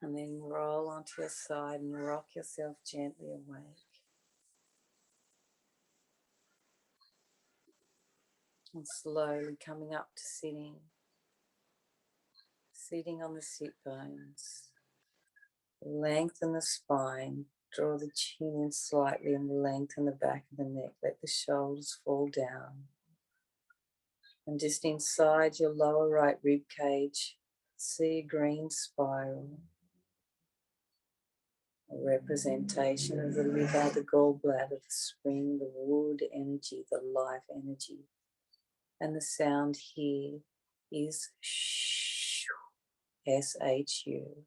And then roll onto your side and rock yourself gently awake. And slowly coming up to sitting. Sitting on the sit bones. Lengthen the spine. Draw the chin in slightly and lengthen the back of the neck. Let the shoulders fall down. And just inside your lower right rib cage, see a green spiral. A representation of the liver, the gallbladder, the spring, the wood energy, the life energy. And the sound here is SHU. S-H-U.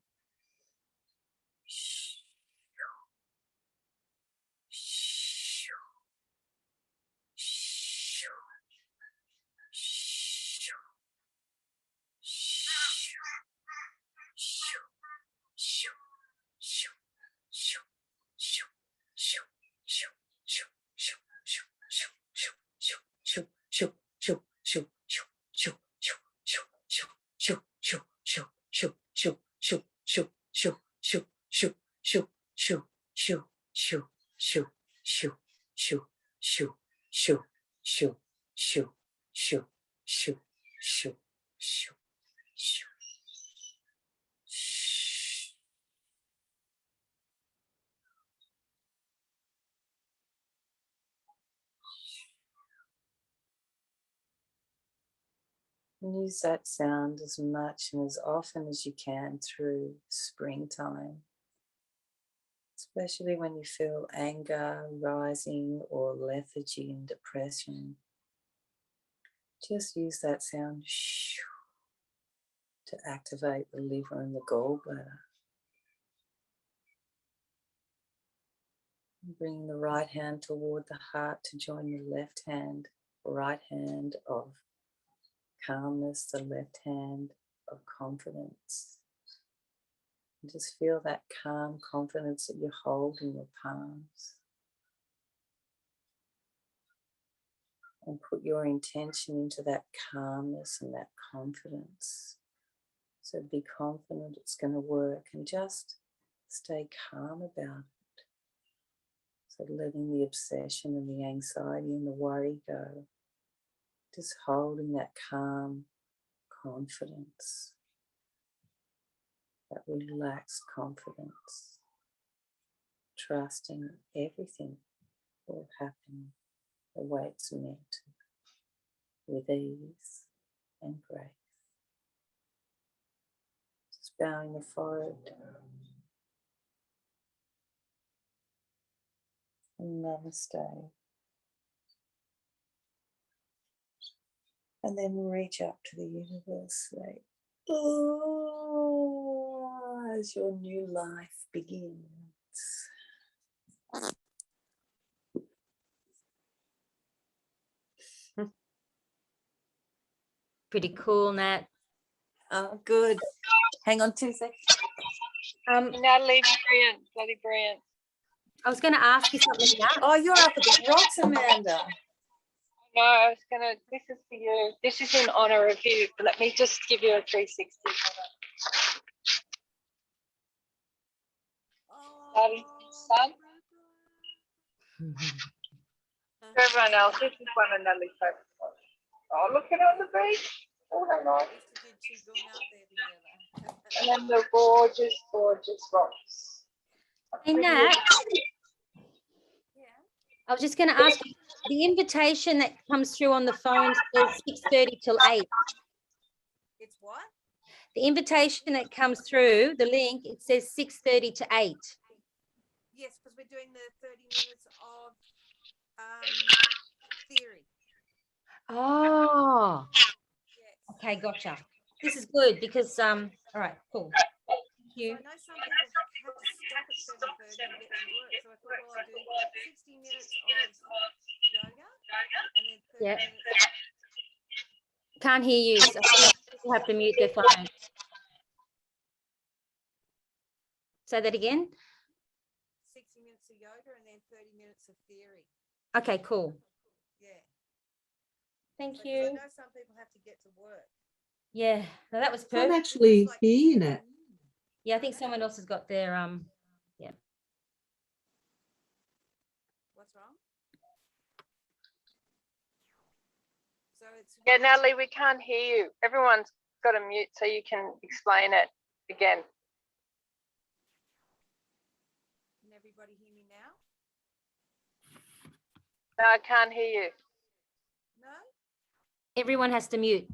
And use that sound as much and as often as you can through springtime, especially when you feel anger rising or lethargy and depression. Just use that sound to activate the liver and the gallbladder. Bring the right hand toward the heart to join the left hand, right hand of calmness, the left hand of confidence. And just feel that calm confidence that you hold in your palms. And put your intention into that calmness and that confidence. So be confident it's going to work and just stay calm about it. So letting the obsession and the anxiety and the worry go. Just holding that calm confidence, that relaxed confidence, trusting everything will happen the way it's meant to, with ease and grace. Just bowing the forehead. And namaste. And then reach up to the universe, say, oh, as your new life begins. Pretty cool, Nat. Oh, good. Hang on 2 seconds. Natalie, brilliant, bloody brilliant. I was going to ask you something, Nat. Oh, you're up at the rocks, Amanda. No, I was gonna. This is for you. This is in honor of you. But let me just give you a 360. Starting from sun. For everyone else, this is one of Natalie's favorite spots. Oh, look at it on the beach. Oh, how nice. And then the gorgeous, gorgeous rocks. Hey, Nat. I was just going to ask you, the invitation that comes through on the phone says 6:30 till 8. It's what? The invitation that comes through, the link, it says 6:30 to 8. Yes, because we're doing the 30 minutes of theory. Oh, Yes. okay, gotcha. This is good because, all right, cool. Thank you. So I know some people have to stop at 7:30 and get to work. So I thought, well, I'll do 60 minutes of yoga and then 30 Yeah. minutes. Can't hear you. So I think people have to mute their phone. Say that again. 60 minutes of yoga and then 30 minutes of theory. Okay, cool. Yeah. Thank So I you. know some people have to get to work. Yeah, no, that was Can't perfect. actually hear you, Nat. Yeah, I think someone else has got their What's wrong? So it's Yeah, Natalie, we can't hear you. Everyone's got a mute, so you can explain it again. Can everybody hear me now? No, I can't hear you. No? everyone has to mute.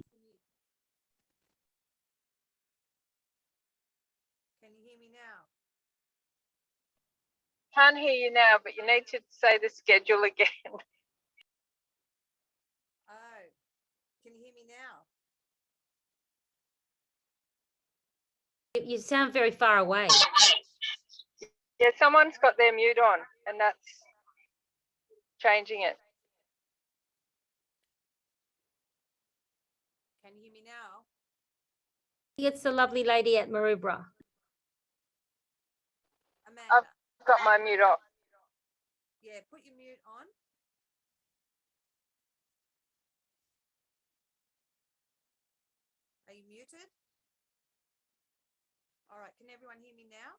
Can you hear me now? Can't hear you now, but you need to say the schedule again. Oh, can you hear me now? You sound very far away. Yeah, someone's got their mute on, and that's changing it. Can you hear me now? It's the lovely lady at Maroubra. Amanda, I've got my mute off. yeah, put your mute on. Are you muted? All right, can everyone hear me now?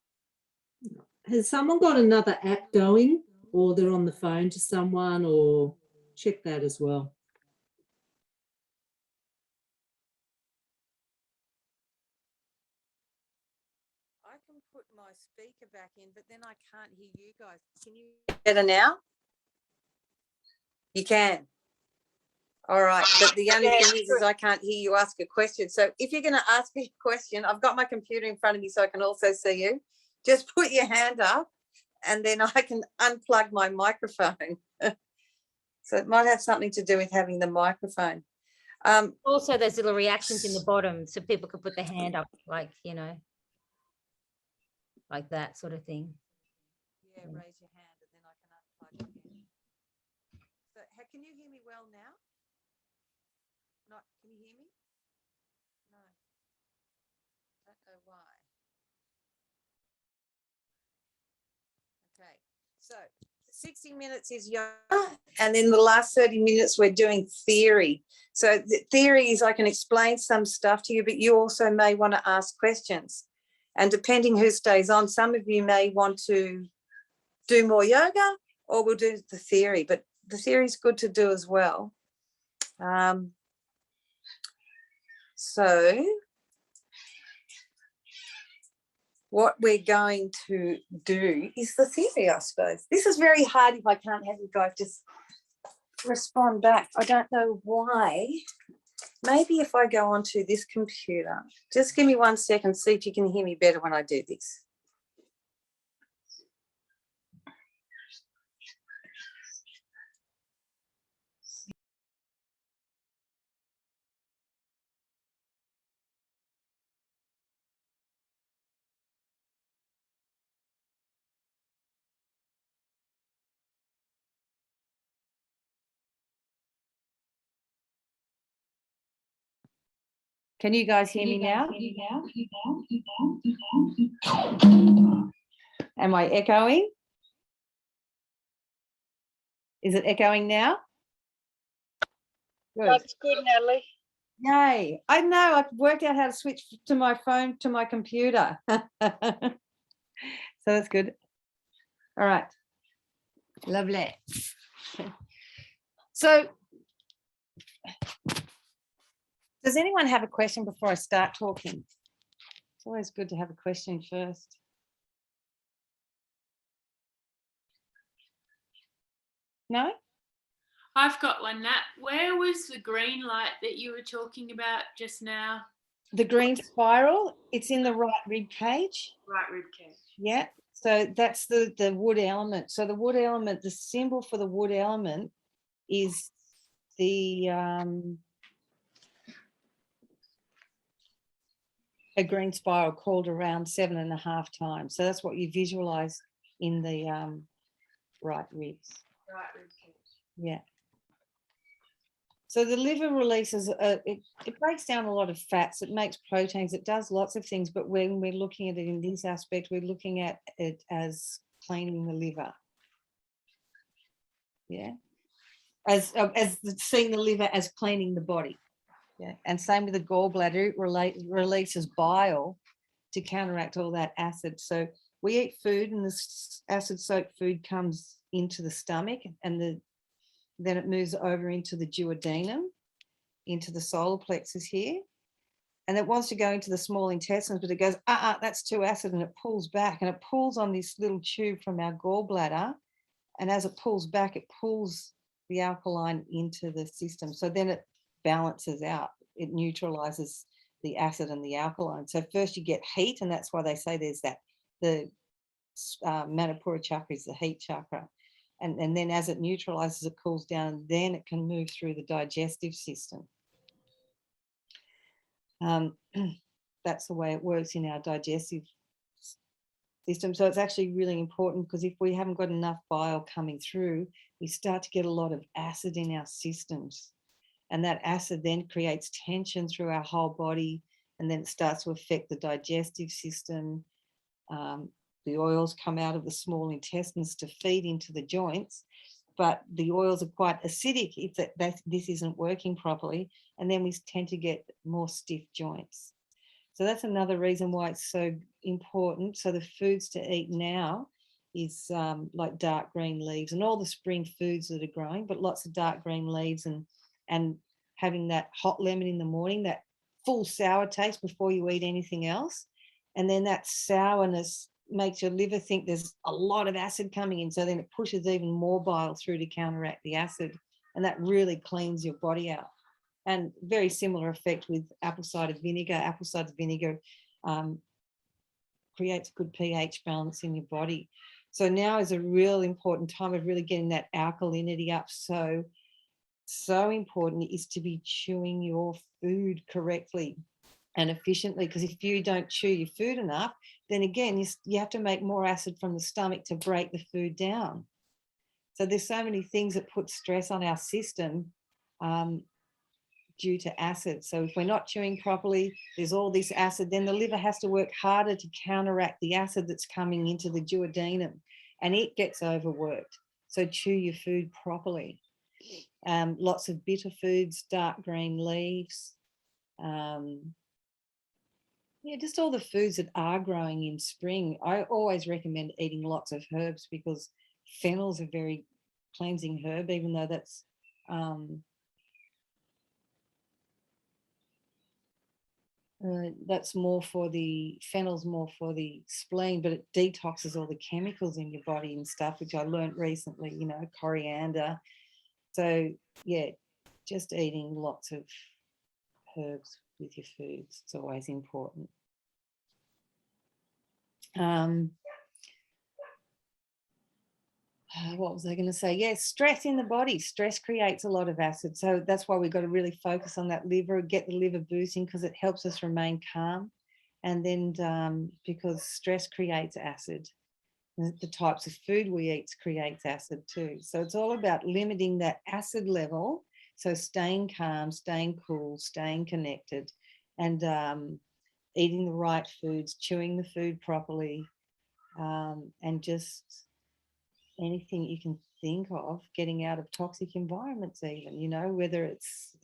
Has someone got another app going, or they're on the phone to someone, or check that as well? I can put my speaker back in, but then I can't hear you guys. Can you better now? You can. All right, but the only Yeah, thing is good. I can't hear you ask a question. So if you're going to ask me a question, I've got my computer in front of me so I can also see you. Just put your hand up and then I can unplug my microphone. So it might have something to do with having the microphone. Also, there's little reactions in the bottom, so people could put their hand up, like, you know, like that sort of thing. Yeah, raise your hand and then I can unplug it again. So can you hear me well now? Not, can you hear me? No. Don't know why. Okay, so 60 minutes is yoga, and then the last 30 minutes we're doing theory. So the theory is I can explain some stuff to you, but you also may want to ask questions. And depending who stays on, some of you may want to do more yoga or we'll do the theory, but the theory is good to do as well. So what we're going to do is the theory, I suppose. This is very hard if I can't have you guys just respond back. I don't know why. Maybe if I go onto this computer, just give me 1 second, see if you can hear me better when I do this. Can you guys hear me now? Am I echoing? Is it echoing now? Good. That's good, Natalie. Yay. I know, I've worked out how to switch to my phone to my computer. So that's good. All right. Lovely. So does anyone have a question before I start talking? It's always good to have a question first. No? I've got one, Nat. Where was the green light that you were talking about just now? The green spiral, it's in the right rib cage. Right rib cage. Yeah. So that's the wood element. So the wood element, the symbol for the wood element is the a green spiral called around 7.5 times. So that's what you visualize in the right ribs. Right rib cage. Yeah. So the liver releases, it breaks down a lot of fats, it makes proteins, it does lots of things, but when we're looking at it in this aspect, we're looking at it as cleaning the liver. Yeah. As seeing the liver as cleaning the body. Yeah. And same with the gallbladder, it releases bile to counteract all that acid. So we eat food, and this acid-soaked food comes into the stomach, and then it moves over into the duodenum, into the solar plexus here. And it wants to go into the small intestines, but it goes, that's too acid, and it pulls back, and it pulls on this little tube from our gallbladder. And as it pulls back, it pulls the alkaline into the system. So then it balances out, it neutralizes the acid and the alkaline. So first you get heat, and that's why they say there's that, the Manipura chakra is the heat chakra. And then as it neutralizes, it cools down, and then it can move through the digestive system. That's the way it works in our digestive system. So it's actually really important, because if we haven't got enough bile coming through, we start to get a lot of acid in our systems. And that acid then creates tension through our whole body, and then it starts to affect the digestive system. The oils come out of the small intestines to feed into the joints, but the oils are quite acidic if this isn't working properly, and then we tend to get more stiff joints. So that's another reason why it's so important. So the foods to eat now is like dark green leaves and all the spring foods that are growing, but lots of dark green leaves, and having that hot lemon in the morning, that full sour taste before you eat anything else. And then that sourness makes your liver think there's a lot of acid coming in. So then it pushes even more bile through to counteract the acid. And that really cleans your body out. And very similar effect with apple cider vinegar. Apple cider vinegar creates a good pH balance in your body. So now is a real important time of really getting that alkalinity up. So important is to be chewing your food correctly and efficiently, because if you don't chew your food enough, then again, you have to make more acid from the stomach to break the food down. So there's so many things that put stress on our system due to acid. So if we're not chewing properly, there's all this acid, then the liver has to work harder to counteract the acid that's coming into the duodenum, and it gets overworked. So chew your food properly. Lots of bitter foods, dark green leaves, just all the foods that are growing in spring. I always recommend eating lots of herbs, because fennel's a very cleansing herb, even though that's more for the, fennel's more for the spleen, but it detoxes all the chemicals in your body and stuff, which I learned recently, coriander. So yeah, just eating lots of herbs with your foods, it's always important. What was I going to say? Yeah, stress in the body. Stress creates a lot of acid. So that's why we've got to really focus on that liver, get the liver boosting, because it helps us remain calm. And then because stress creates acid, the types of food we eat creates acid too. So it's all about limiting that acid level. So staying calm, staying cool, staying connected, and eating the right foods, chewing the food properly, and just anything you can think of, getting out of toxic environments even, whether it's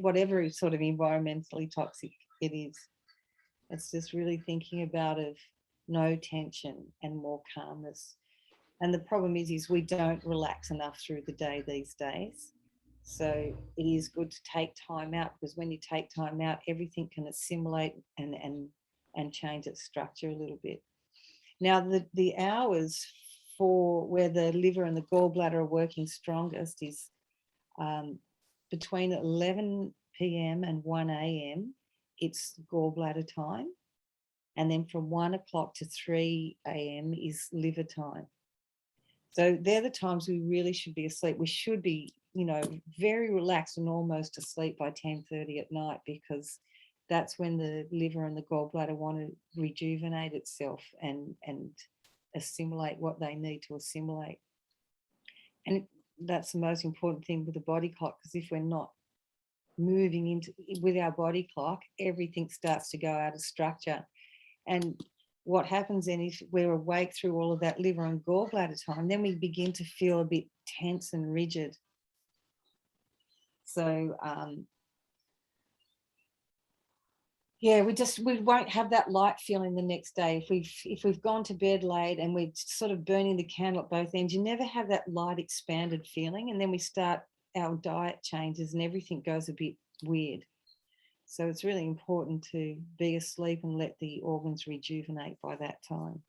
whatever sort of environmentally toxic it is. It's just really thinking about of no tension and more calmness. And the problem is we don't relax enough through the day these days. So it is good to take time out, because when you take time out, everything can assimilate and change its structure a little bit. Now, the hours for where the liver and the gallbladder are working strongest is between 11 p.m. and 1 a.m. it's gallbladder time. And then from 1 o'clock to 3 a.m. is liver time. So they're the times we really should be asleep. We should be, very relaxed and almost asleep by 10:30 at night, because that's when the liver and the gallbladder want to rejuvenate itself and assimilate what they need to assimilate. And that's the most important thing with the body clock, because if we're not moving with our body clock, everything starts to go out of structure. And what happens then, if we're awake through all of that liver and gallbladder time, then we begin to feel a bit tense and rigid. So yeah, we won't have that light feeling the next day. If we've gone to bed late and we're sort of burning the candle at both ends, you never have that light expanded feeling. And then we start, our diet changes and everything goes a bit weird. So it's really important to be asleep and let the organs rejuvenate by that time.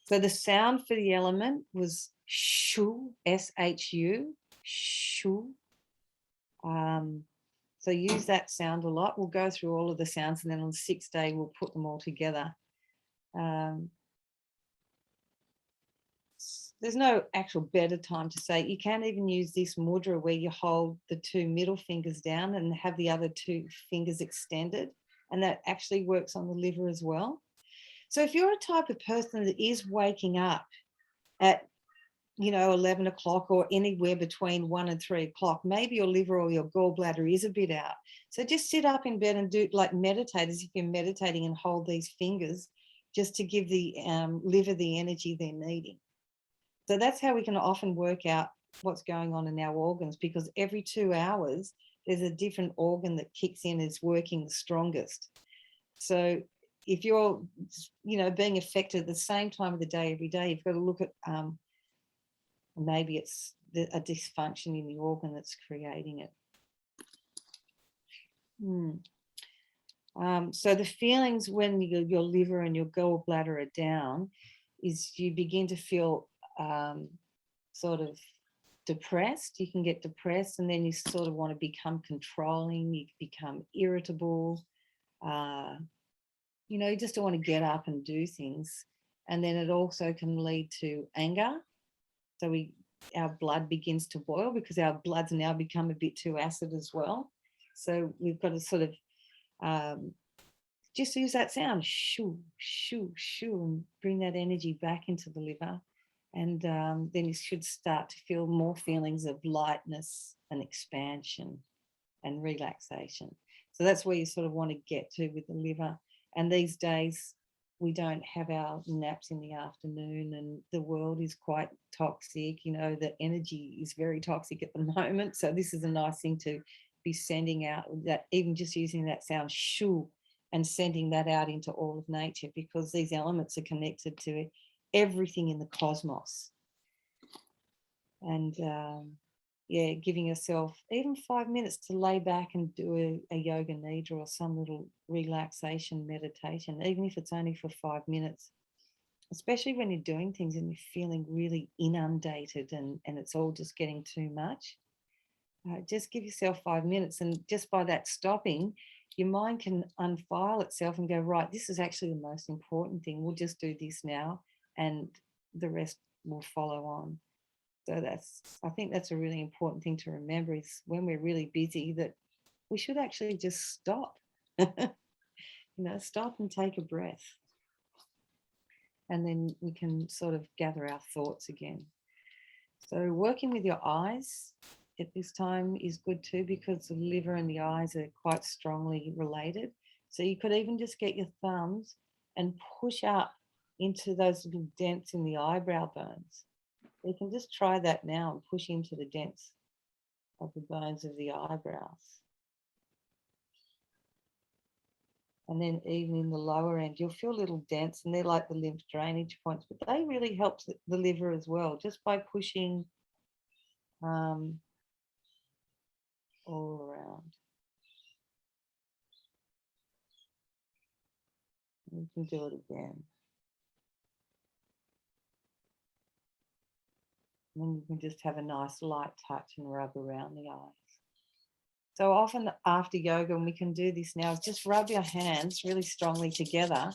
So the sound for the element was shu, S-H-U, shu. So use that sound a lot. We'll go through all of the sounds and then on the sixth day, we'll put them all together. There's no actual better time to say. You can even use this mudra where you hold the two middle fingers down and have the other two fingers extended. And that actually works on the liver as well. So if you're a type of person that is waking up at 11 o'clock or anywhere between 1 and 3 o'clock, maybe your liver or your gallbladder is a bit out. So just sit up in bed and do like meditate as if you're meditating and hold these fingers just to give the liver the energy they're needing. So that's how we can often work out what's going on in our organs, because every 2 hours, there's a different organ that kicks in, is working the strongest. So if you're, being affected at the same time of the day, every day, you've got to look at maybe it's a dysfunction in the organ that's creating it. So the feelings when your liver and your gallbladder are down is you begin to feel sort of depressed. You can get depressed and then you sort of want to become controlling, you become irritable, you just don't want to get up and do things. And then it also can lead to anger. So our blood begins to boil because our blood's now become a bit too acid as well. So we've got to sort of just use that sound, shoo, shoo, shoo, and bring that energy back into the liver. And then you should start to feel more feelings of lightness and expansion and relaxation. So that's where you sort of want to get to with the liver. And these days, we don't have our naps in the afternoon and the world is quite toxic. The energy is very toxic at the moment. So this is a nice thing to be sending out, that even just using that sound shoo and sending that out into all of nature, because these elements are connected to everything in the cosmos. And giving yourself even 5 minutes to lay back and do a yoga nidra or some little relaxation meditation, even if it's only for 5 minutes, especially when you're doing things and you're feeling really inundated and it's all just getting too much. Just give yourself 5 minutes, and just by that stopping, your mind can unfile itself and go, right, this is actually the most important thing. We'll just do this now and the rest will follow on. So I think that's a really important thing to remember, is when we're really busy that we should actually just stop, stop and take a breath. And then we can sort of gather our thoughts again. So working with your eyes at this time is good too, because the liver and the eyes are quite strongly related. So you could even just get your thumbs and push up into those little dents in the eyebrow bones. You can just try that now and push into the dents of the bones of the eyebrows. And then even in the lower end, you'll feel little dents, and they're like the lymph drainage points, but they really help the liver as well, just by pushing all around. You can do it again. And then you can just have a nice light touch and rub around the eyes. So often after yoga, and we can do this now, is just rub your hands really strongly together,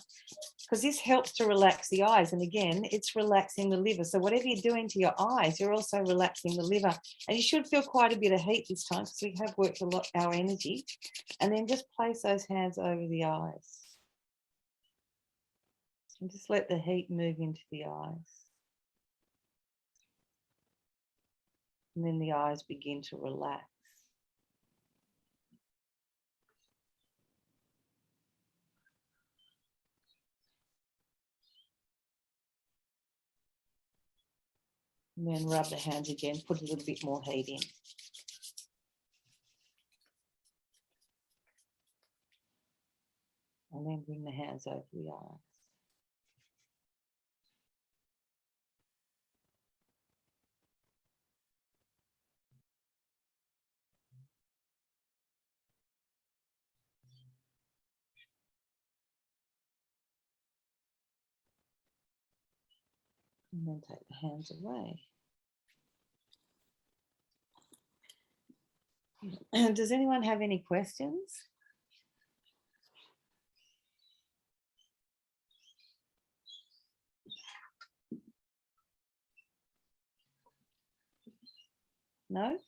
because this helps to relax the eyes. And again, it's relaxing the liver. So whatever you're doing to your eyes, you're also relaxing the liver. And you should feel quite a bit of heat this time, because we have worked a lot our energy. And then just place those hands over the eyes. And just let the heat move into the eyes. And then the eyes begin to relax. And then rub the hands again, put a little bit more heat in. and then bring the hands over the eyes. And then take the hands away. Does anyone have any questions? No?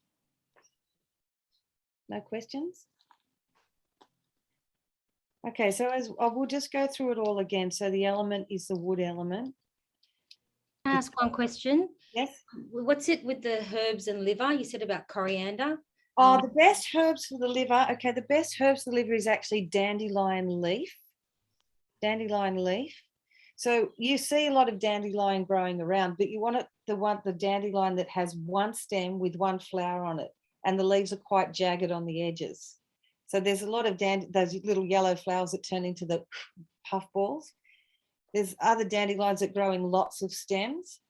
No questions? Okay, so as I will just go through it all again. So the element is the wood element. Can I ask one question? Yes. What's it with the herbs and liver? You said about coriander. Oh, the best herbs for the liver. Okay, the best herbs for the liver is actually dandelion leaf. Dandelion leaf. So you see a lot of dandelion growing around, but you want it the dandelion that has one stem with one flower on it, and the leaves are quite jagged on the edges. So there's a lot of those little yellow flowers that turn into the puff balls. There's other dandelions that grow in lots of stems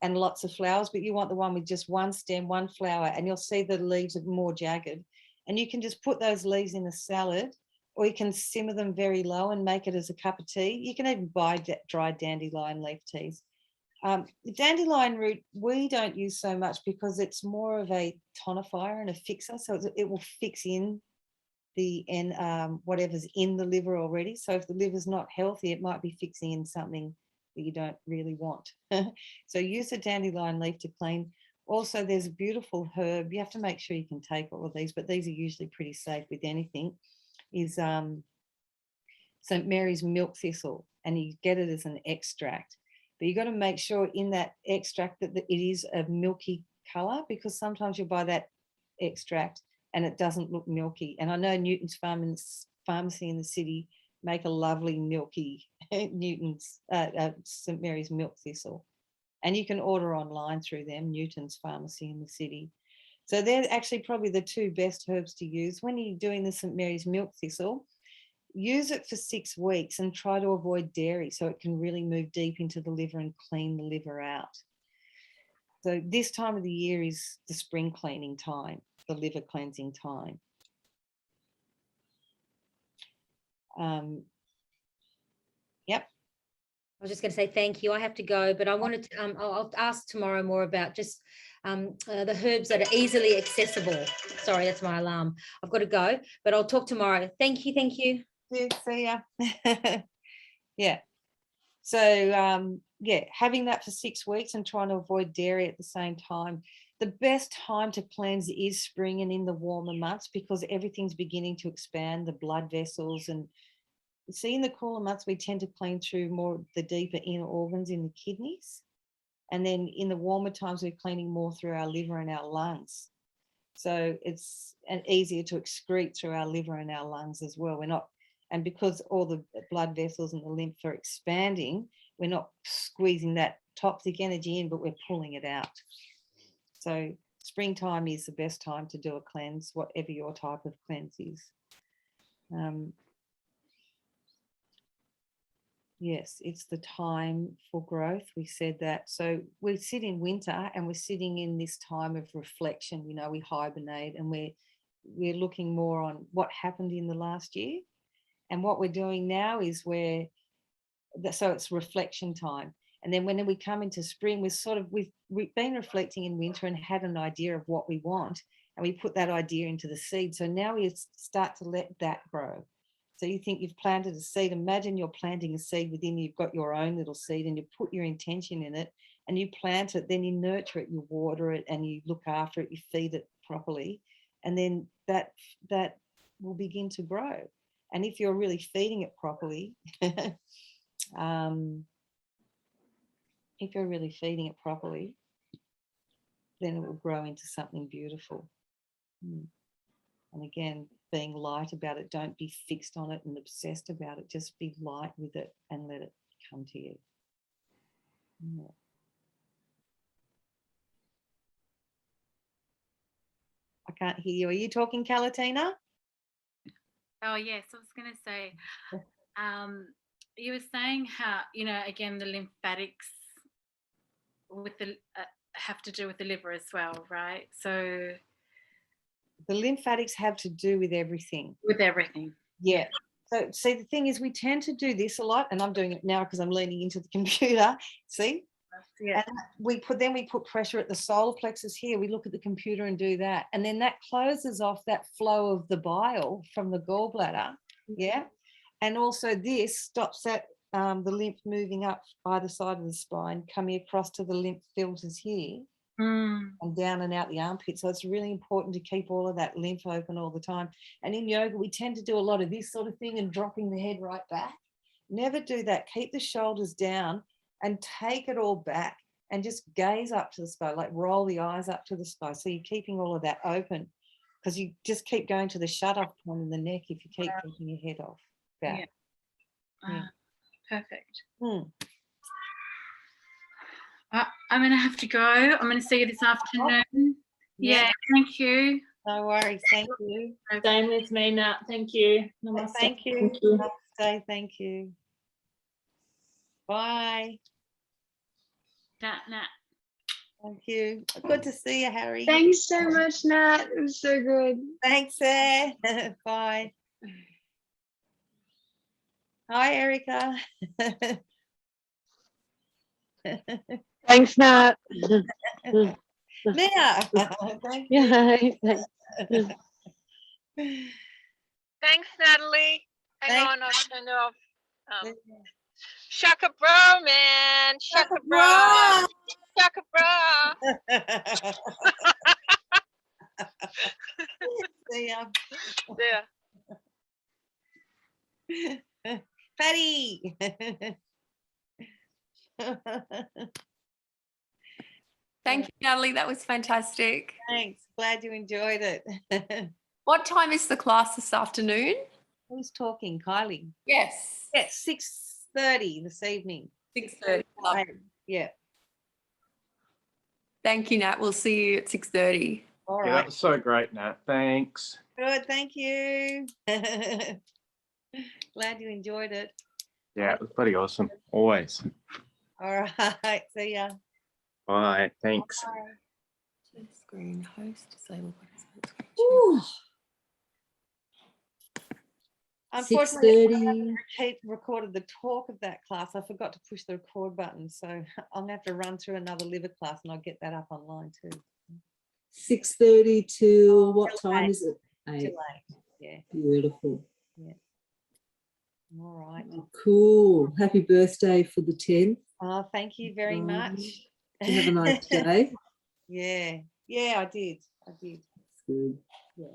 and lots of flowers, but you want the one with just one stem, one flower, and you'll see the leaves are more jagged. And you can just put those leaves in a salad, or you can simmer them very low and make it as a cup of tea. You can even buy dried dandelion leaf teas. The dandelion root, we don't use so much because it's more of a tonifier and a fixer. So it will fix in whatever's in the liver already. So if the liver's not healthy, it might be fixing in something that you don't really want. So use the dandelion leaf to clean. Also, there's a beautiful herb. You have to make sure you can take all of these, but these are usually pretty safe with anything, is St. Mary's milk thistle, and you get it as an extract. But you got to make sure in that extract that it is a milky color, because sometimes you'll buy that extract and it doesn't look milky. And I know Newton's Pharmacy in the city make a lovely milky Newton's St. Mary's milk thistle. And you can order online through them, Newton's Pharmacy in the city. So they're actually probably the two best herbs to use. When you're doing the St. Mary's milk thistle, use it for 6 weeks and try to avoid dairy so it can really move deep into the liver and clean the liver out. So this time of the year is the spring cleaning time, the liver cleansing time. Yep. I was just going to say thank you. I have to go, but I wanted to, I'll ask tomorrow more about just the herbs that are easily accessible. Sorry, that's my alarm. I've got to go, but I'll talk tomorrow. Thank you. Thank you. See ya. Yeah. So yeah, having that for 6 weeks and trying to avoid dairy at the same time. The best time to cleanse is spring and in the warmer months, because everything's beginning to expand, the blood vessels. And see, in the cooler months, we tend to clean through more the deeper inner organs in the kidneys. And then in the warmer times, we're cleaning more through our liver and our lungs. So it's easier to excrete through our liver and our lungs as well. We're not, and because all the blood vessels and the lymph are expanding, we're not squeezing that toxic energy in, but we're pulling it out. So springtime is the best time to do a cleanse, whatever your type of cleanse is. Yes, it's the time for growth. We said that. So we sit in winter and we're sitting in this time of reflection. You know, we hibernate and we're looking more on what happened in the last year. And what we're doing now is so it's reflection time. And then when we come into spring, we've been reflecting in winter and had an idea of what we want, and we put that idea into the seed. So now we start to let that grow. So you think you've planted a seed. Imagine you're planting a seed within you. You've got your own little seed and you put your intention in it and you plant it, then you nurture it, you water it and you look after it, you feed it properly. And then that will begin to grow. And if you're really feeding it properly, then it will grow into something beautiful. And again, being light about it, don't be fixed on it and obsessed about it. Just be light with it and let it come to you. Yeah. I can't hear you. Are you talking, Calatina? Oh, yes, I was going to say, you were saying how, again, the lymphatics with the have to do with the liver as well, right? So The lymphatics have to do with everything. with everything. Yeah. So see, the thing is, we tend to do this a lot, and I'm doing it now because I'm leaning into the computer. See? Yeah. And we put pressure at the solar plexus here. We look at the computer and do that. And then that closes off that flow of the bile from the gallbladder. Yeah. And also this stops that the lymph moving up either side of the spine, coming across to the lymph filters here and down and out the armpit. So it's really important to keep all of that lymph open all the time. And in yoga, we tend to do a lot of this sort of thing and dropping the head right back. Never do that. Keep the shoulders down and take it all back and just gaze up to the sky, like roll the eyes up to the sky. So you're keeping all of that open, because you just keep going to the shut-off point in the neck if you keep taking your head off back. Yeah. Perfect. Hmm. I'm going to have to go. I'm going to see you this afternoon. Yeah, thank you. No worries. Thank you. Same with me, Nat. Thank you. Namaste. Thank you. Thank you. Namaste. Thank you. Bye. Nat. Thank you. Good to see you, Harry. Thanks so much, Nat. It was so good. Thanks, Sarah. Bye. Hi, Erica. Thanks, Nat. Now. Thank you. Yeah. Thanks. Thanks, Natalie. Hang Thank- on, I'll turn it off. Shaka bra, man. Shaka bra. bra. Shaka bra. See ya. Yeah. Patty. Thank you, Natalie. That was fantastic. Thanks. Glad you enjoyed it. What time is the class this afternoon? Who's talking? Kylie. Yes. Yes, 6:30 this evening. 6:30. Lovely. Yeah. Thank you, Nat. We'll see you at 6:30. All Yeah, right. that was so great, Nat. Thanks. Good. Thank you. Glad you enjoyed it. Yeah, it was bloody awesome. Always. All right. See ya. Bye. Thanks. Bye. Screen host disable participant screen Ooh, Unfortunately, 6:30. recorded the talk of that class. I forgot to push the record button, so I'm gonna have to run through another liver class, and I'll get that up online too. 6:30 till what Till time 8. is it? Too 8. late. Yeah. Beautiful. All right. Cool. Happy birthday for the 10th. Thank you very much. You have a nice day. Yeah. Yeah, I did. That's good. Yeah.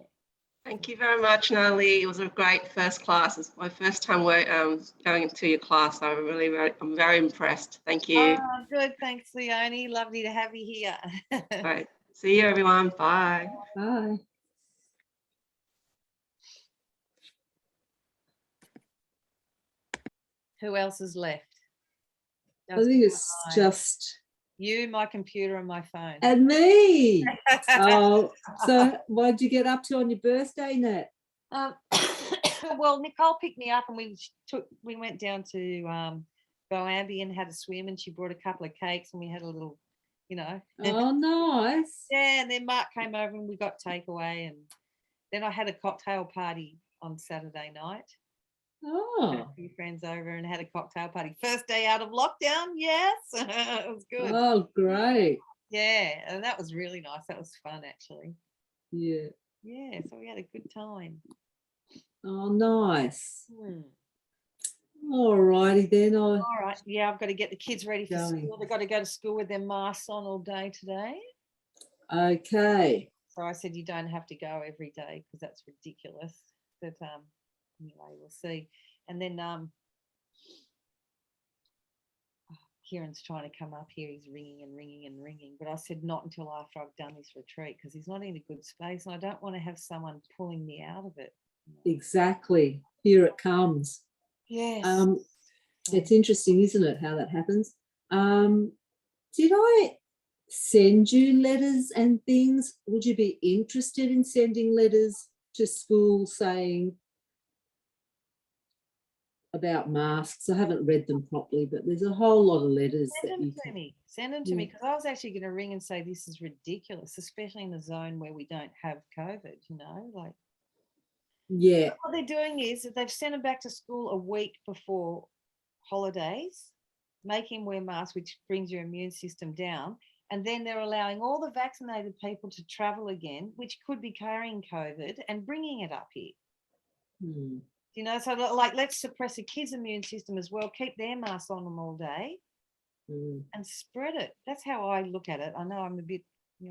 Thank you very much, Natalie. It was a great first class. It's my first time going into your class. I'm very impressed. Thank you. Oh, good. Thanks, Leonie. Lovely to have you here. All right. See you, everyone. Bye. Bye. Who else is left? I think it's just you, my computer, and my phone. and me. Oh, so what did you get up to on your birthday, Nat? Well, Nicole picked me up and we went down to Boambi and had a swim, and she brought a couple of cakes and we had a little, Oh, nice. Yeah, and then Mark came over and we got takeaway, and then I had a cocktail party on Saturday night. Had Oh, a few friends over and had a cocktail party. First day out of lockdown, yes. It was good. oh, great. Yeah, and that was really nice. That was fun, actually. Yeah. Yeah, so we had a good time. Oh, nice. Hmm. All righty then. All right. Yeah, I've got to get the kids ready for Going. school. They've got to go to school with their masks on all day today. Okay. So I said you don't have to go every day because that's ridiculous. But anyway, we'll see. And then Kieran's trying to come up here. He's ringing and ringing and ringing. But I said not until after I've done this retreat, because he's not in a good space and I don't want to have someone pulling me out of it. Exactly. Here it comes. Yes. It's interesting, isn't it, how that happens? Did I send you letters and things? Would you be interested in sending letters to school saying about masks. I haven't read them properly, but there's a whole lot of letters Send that them you to can. me. Send them to me Yeah. because I was actually going to ring and say this is ridiculous, especially in a zone where we don't have COVID. You know, like Yeah, what they're doing is that they've sent them back to school a week before holidays, make him wear masks, which brings your immune system down. And then they're allowing all the vaccinated people to travel again, which could be carrying COVID and bringing it up here. Hmm. You know, so like let's suppress the kids' immune system as well, keep their masks on them all day Hmm. and spread it. That's how I look at it. I know I'm a bit,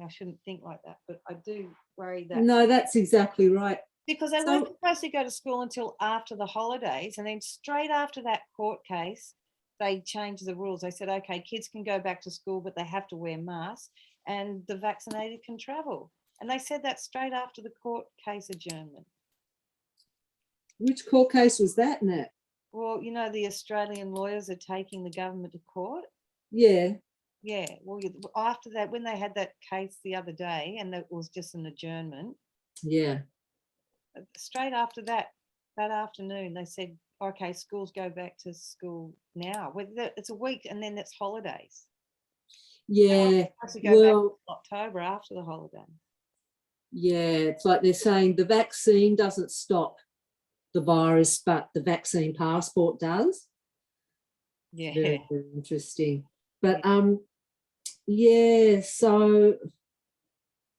I shouldn't think like that, but I do worry that. No, that's exactly right. Because they So- weren't supposed to go to school until after the holidays. And then straight after that court case, they changed the rules. They said, okay, kids can go back to school, but they have to wear masks and the vaccinated can travel. And they said that straight after the court case adjournment. Which court case was that, Nat? Well, you know, the Australian lawyers are taking the government to court. Yeah. Yeah. Well, after that, when they had that case the other day and that was just an adjournment, Yeah. straight after that, that afternoon, they said, okay, schools go back to school now. It's a week and then it's holidays. Yeah. Supposed to go Well, back in October after the holiday. yeah, it's like they're saying the vaccine doesn't stop the virus, but the vaccine passport does. Yeah. Very, very interesting. But yeah, so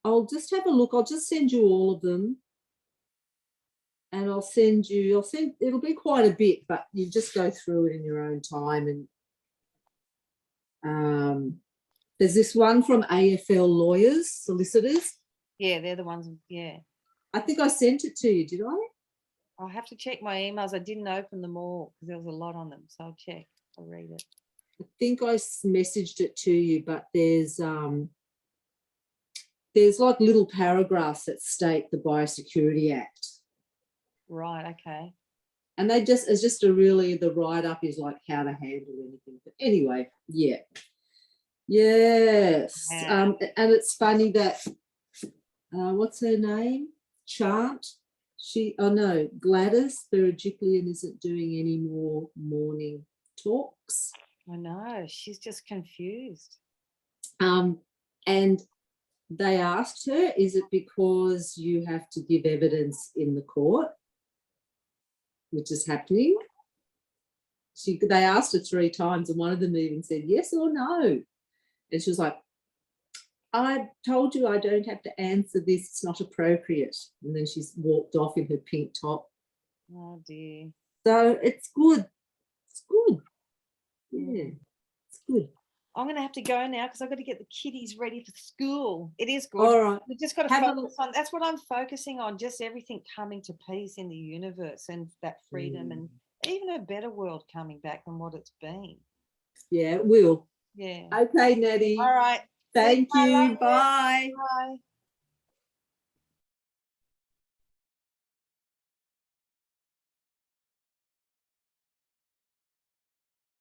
I'll just have a look. I'll just send you all of them. And I'll send, it'll be quite a bit, but you just go through it in your own time. And there's this one from AFL lawyers, solicitors. Yeah, they're the ones. Yeah. I think I sent it to you, did I? I'll have to check my emails. I didn't open them all because there was a lot on them. So I'll check. I'll read it. I think I messaged it to you, but there's like little paragraphs that state the Biosecurity Act. Right. Okay. And they just, it's just the write-up is like how to handle anything. But anyway, yeah. Yes. Yeah. And it's funny that, what's her name? Gladys Berejiklian isn't doing any more morning talks. I know. She's just confused. And they asked her, is it because you have to give evidence in the court, which is happening? They asked her 3 times and one of them even said yes or no. And she was like, I told you I don't have to answer this. It's not appropriate. And then she's walked off in her pink top. Oh, dear. So it's good. It's good. Yeah, it's good. I'm going to have to go now because I've got to get the kiddies ready for school. It is good. All right. We've just got to Have a focus on, that's what I'm focusing on, just everything coming to peace in the universe and that freedom and even a better world coming back than what it's been. Yeah, it will. Yeah. Okay, Natty. All right. Thank I love you. you. Bye. Bye.